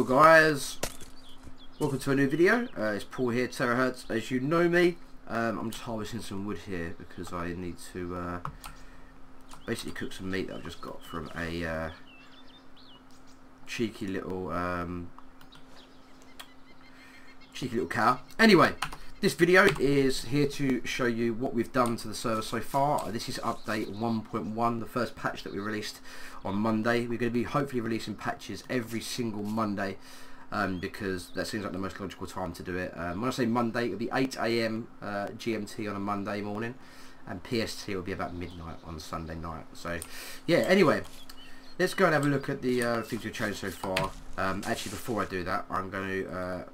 Hello guys, welcome to a new video. It's Paul here, Terahertz, as you know me. I'm just harvesting some wood here because I need to basically cook some meat that I've just got from a cheeky little cow. Anyway, this video is here to show you what we've done to the server so far. This is update 1.1, the first patch that we released on Monday. We're going to be hopefully releasing patches every single Monday because that seems like the most logical time to do it. When I say Monday, it'll be 8 AM GMT on a Monday morning, and PST will be about midnight on Sunday night. So yeah, anyway, let's go and have a look at the things we've changed so far. Actually, before I do that, I'm going to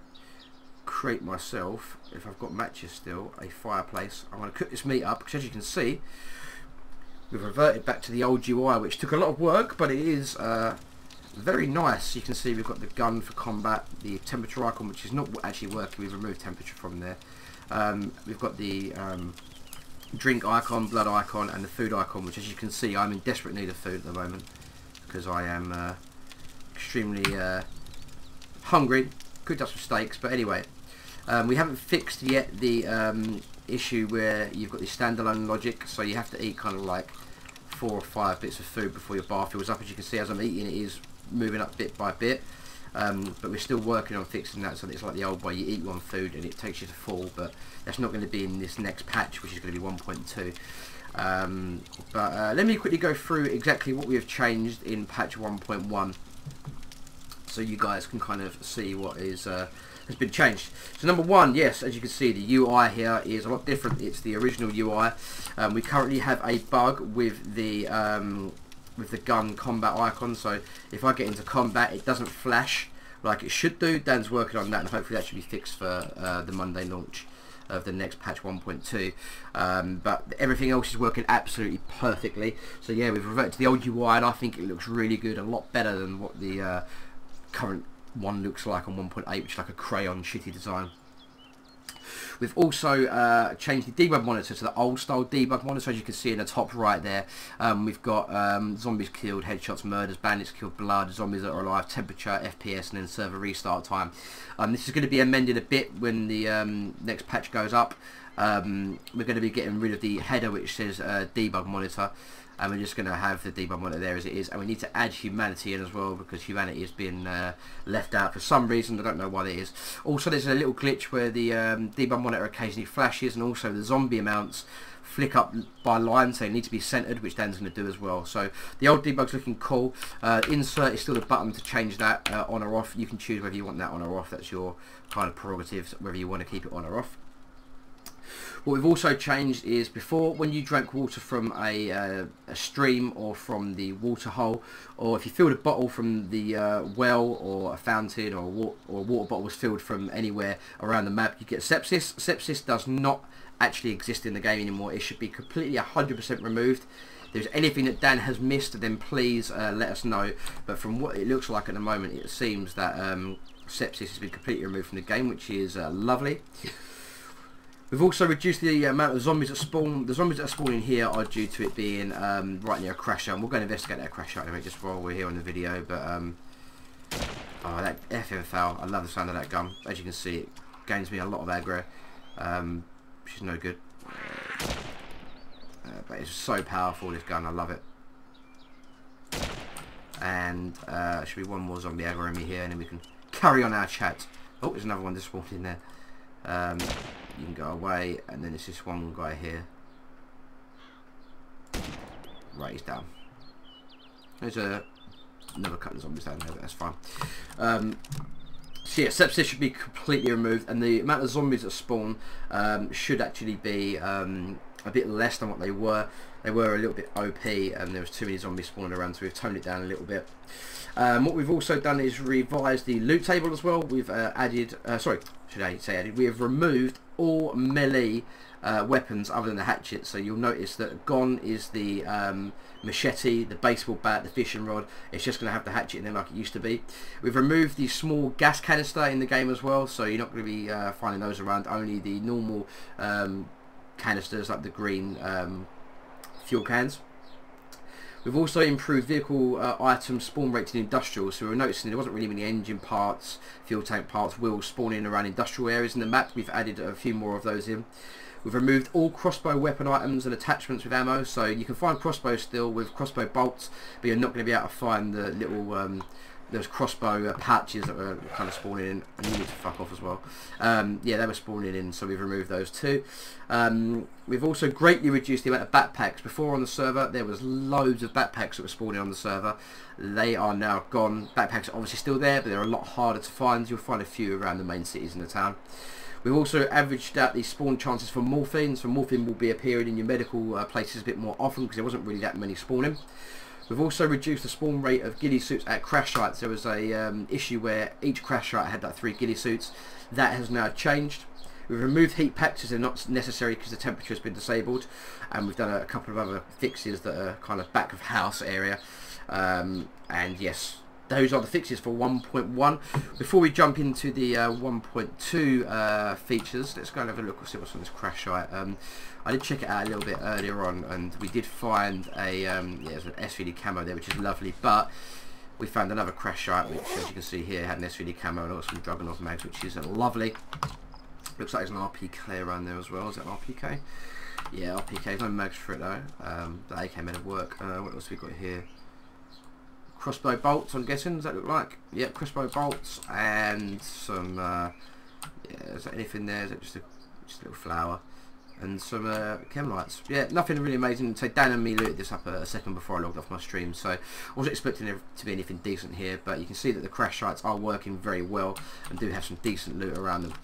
create myself, if I've got matches still, a fireplace. I'm going to cook this meat up because, as you can see, we've reverted back to the old UI, which took a lot of work, but it is very nice. You can see we've got the gun for combat, the temperature icon, which is not actually working. We've removed temperature from there. We've got the drink icon, blood icon, and the food icon, which, as you can see, I'm in desperate need of food at the moment because I am extremely hungry. Cooked up some steaks, but anyway, we haven't fixed yet the issue where you've got the standalone logic, so you have to eat kind of like 4 or 5 bits of food before your bar fills up. As you can see, as I'm eating, it is moving up bit by bit, but we're still working on fixing that so that it's like the old way, you eat one food and it takes you to full, but that's not going to be in this next patch, which is going to be 1.2. But let me quickly go through exactly what we have changed in patch 1.1 so you guys can kind of see what is has been changed. So number one, yes, as you can see, the UI here is a lot different. It's the original UI. We currently have a bug with the gun combat icon, so if I get into combat, it doesn't flash like it should do. Dan's working on that, and hopefully that should be fixed for the Monday launch of the next patch 1.2. But everything else is working absolutely perfectly. So yeah, we've reverted to the old UI, and I think it looks really good, a lot better than what the current one looks like on 1.8, which is like a crayon shitty design. We've also changed the debug monitor to the old style debug monitor, as you can see in the top right there. We've got zombies killed, headshots, murders, bandits killed, blood, zombies that are alive, temperature, FPS, and then server restart time. This is going to be amended a bit when the next patch goes up. We're going to be getting rid of the header which says debug monitor, and we're just going to have the debug monitor there as it is, and we need to add humanity in as well because humanity has been left out for some reason. I don't know why that is. Also, there's a little glitch where the debug monitor occasionally flashes, and also the zombie amounts flick up by line, so they need to be centered, which Dan's going to do as well. So the old debug's looking cool. Insert is still the button to change that on or off. You can choose whether you want that on or off. That's your kind of prerogative, whether you want to keep it on or off. What we've also changed is, before, when you drank water from a stream or from the water hole, or if you filled a bottle from the well or a fountain, or a water bottle was filled from anywhere around the map, you get sepsis. Sepsis does not actually exist in the game anymore. It should be completely 100% removed. If there's anything that Dan has missed, then please let us know. But from what it looks like at the moment, it seems that sepsis has been completely removed from the game, which is lovely. We've also reduced the amount of zombies that spawn. The zombies that are spawning here are due to it being right near a crash zone. We'll go and investigate that crash zone anyway, just while we're here on the video. But oh, that FM foul! I love the sound of that gun. As you can see, it gains me a lot of aggro, which is no good. But it's so powerful, this gun. I love it. And should be one more zombie aggroing me here, and then we can carry on our chat. Oh, there's another one just spawned in there. You can go away, and then there's this one guy here. Right, he's down. There's another couple of zombies down there, but that's fine. So yeah, sepsis should be completely removed, and the amount of zombies that spawn should actually be a bit less than what they were. They were a little bit OP, and there was too many zombies spawning around, so we've toned it down a little bit. What we've also done is revise the loot table as well. We've added, sorry, should I say added? We have removed all melee weapons other than the hatchet. So you'll notice that gone is the machete, the baseball bat, the fishing rod. It's just going to have the hatchet in there like it used to be. We've removed the small gas canister in the game as well, so you're not going to be finding those around. Only the normal canisters, like the green fuel cans. We've also improved vehicle item spawn rates in industrial, so we were noticing there wasn't really many engine parts, fuel tank parts, wheels spawning around industrial areas in the map. We've added a few more of those in. We've removed all crossbow weapon items and attachments with ammo, so you can find crossbows still with crossbow bolts, but you're not going to be able to find the little those crossbow patches that were kind of spawning in, and you need to fuck off as well. Yeah, they were spawning in, so we've removed those too. We've also greatly reduced the amount of backpacks. Before on the server, there was loads of backpacks that were spawning on the server. They are now gone. Backpacks are obviously still there, but they're a lot harder to find. You'll find a few around the main cities in the town. We've also averaged out the spawn chances for morphine, so morphine will be appearing in your medical places a bit more often because there wasn't really that many spawning. We've also reduced the spawn rate of ghillie suits at crash sites. There was a issue where each crash site had like 3 ghillie suits. That has now changed. We've removed heat packs as they're not necessary because the temperature has been disabled, and we've done a couple of other fixes that are kind of back of house area. And yes, those are the fixes for 1.1. Before we jump into the 1.2 features, let's go and have a look and see what's on this crash site. I did check it out a little bit earlier on, and we did find a yeah, there's an SVD camo there, which is lovely, but we found another crash site, which as you can see here had an SVD camo and also some Dragunov mags, which is lovely. Looks like there's an RPK around there as well. Is that RPK? Yeah, RPK. There's no mags for it though. The AK made it work. What else have we got here? Crossbow bolts, I'm guessing. Does that look like? Yeah, crossbow bolts and some. Yeah, is that anything there? Is that just a little flower? And some chem lights. Yeah, nothing really amazing. So Dan and me looted this up a second before I logged off my stream, so I wasn't expecting there to be anything decent here, but you can see that the crash sites are working very well and do have some decent loot around them.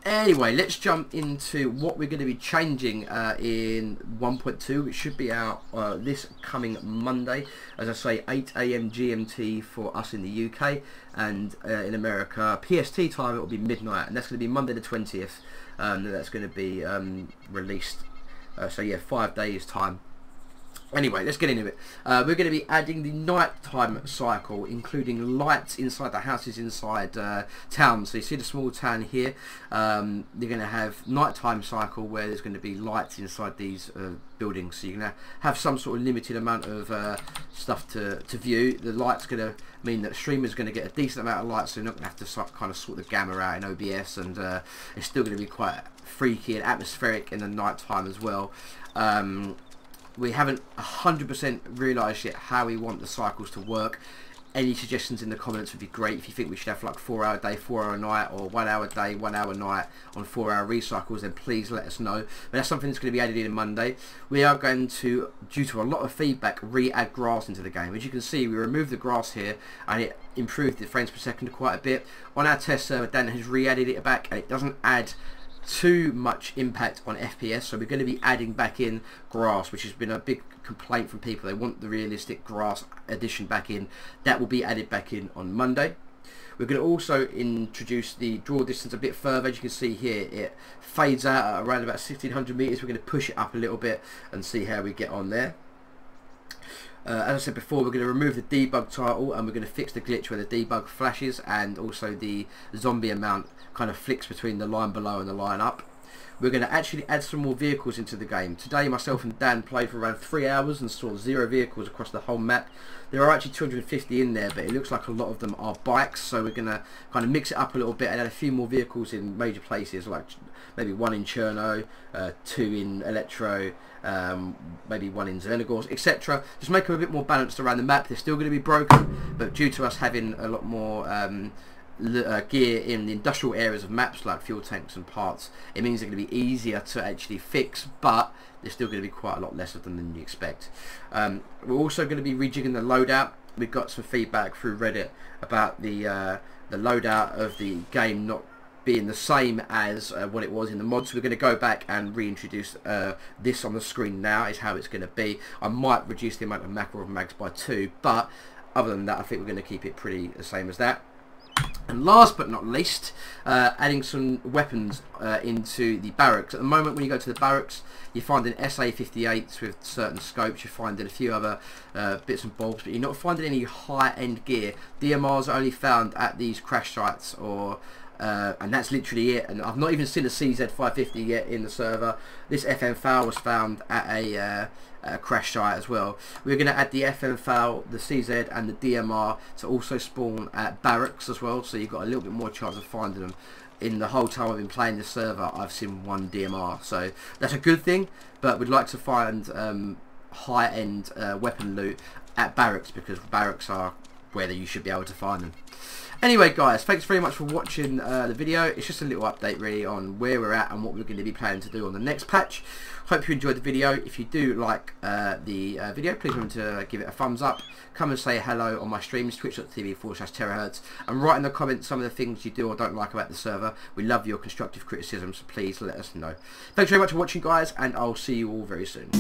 Anyway, let's jump into what we're going to be changing in 1.2, which should be out this coming Monday. As I say, 8 AM GMT for us in the UK, and in America, PST time, it will be midnight, and that's going to be Monday the 20th. That's going to be released. So yeah, 5 days time. Anyway, let's get into it. We're going to be adding the nighttime cycle, including lights inside the houses inside town. So you see the small town here. You're going to have nighttime cycle where there's going to be lights inside these buildings. So you're going to have some sort of limited amount of stuff to view. The light's going to mean that streamers going to get a decent amount of light, so you're not going to have to kind of sort the gamma out in OBS, and it's still going to be quite freaky and atmospheric in the night time as well. We haven't 100% realised yet how we want the cycles to work. Any suggestions in the comments would be great. If you think we should have like 4-hour day, 4-hour night, or 1-hour day, 1-hour night on 4-hour recycles, then please let us know. But that's something that's going to be added in Monday. We are going to, due to a lot of feedback, re-add grass into the game. As you can see, we removed the grass here and it improved the frames per second quite a bit. On our test server, Dan has re-added it back, and it doesn't add too much impact on FPS, so we're going to be adding back in grass, which has been a big complaint from people. They want the realistic grass addition back in. That will be added back in on Monday. We're going to also introduce the draw distance a bit further. As you can see here, it fades out at around about 1600 meters. We're going to push it up a little bit and see how we get on there. As I said before, we're going to remove the debug title, and we're going to fix the glitch where the debug flashes, and also the zombie amount kind of flicks between the line below and the line up. We're going to actually add some more vehicles into the game. Today myself and Dan played for around 3 hours and saw 0 vehicles across the whole map. There are actually 250 in there, but it looks like a lot of them are bikes, so we're going to kind of mix it up a little bit and add a few more vehicles in major places, like maybe 1 in Cherno, 2 in Electro, maybe 1 in Zvenigorsk, etc. Just make them a bit more balanced around the map. They're still going to be broken, but due to us having a lot more gear in the industrial areas of maps like fuel tanks and parts, it means they're going to be easier to actually fix, but there's still going to be quite a lot less of them than you expect. We're also going to be rejigging the loadout. We've got some feedback through Reddit about the loadout of the game not being the same as what it was in the mods. So we're going to go back and reintroduce this on the screen now is how it's going to be. I might reduce the amount of macro of mags by 2, but other than that I think we're going to keep it pretty the same as that. And last but not least, adding some weapons into the barracks. At the moment when you go to the barracks, you're finding SA-58s with certain scopes, you're finding a few other bits and bobs, but you're not finding any high-end gear. DMRs are only found at these crash sites or and that's literally it. And I've not even seen a CZ550 yet in the server. This FM file was found at a crash site as well. We're going to add the FM file, the CZ and the DMR to also spawn at barracks as well, so you've got a little bit more chance of finding them. In the whole time I've been playing this server, I've seen one DMR, so that's a good thing. But we'd like to find high-end weapon loot at barracks, because barracks are where you should be able to find them. Anyway guys, thanks very much for watching the video. It's just a little update really on where we're at and what we're going to be planning to do on the next patch. Hope you enjoyed the video. If you do like the video, please remember to give it a thumbs up. Come and say hello on my streams, twitch.tv/terahertz, and write in the comments some of the things you do or don't like about the server. We love your constructive criticism, so please let us know. Thanks very much for watching guys, and I'll see you all very soon.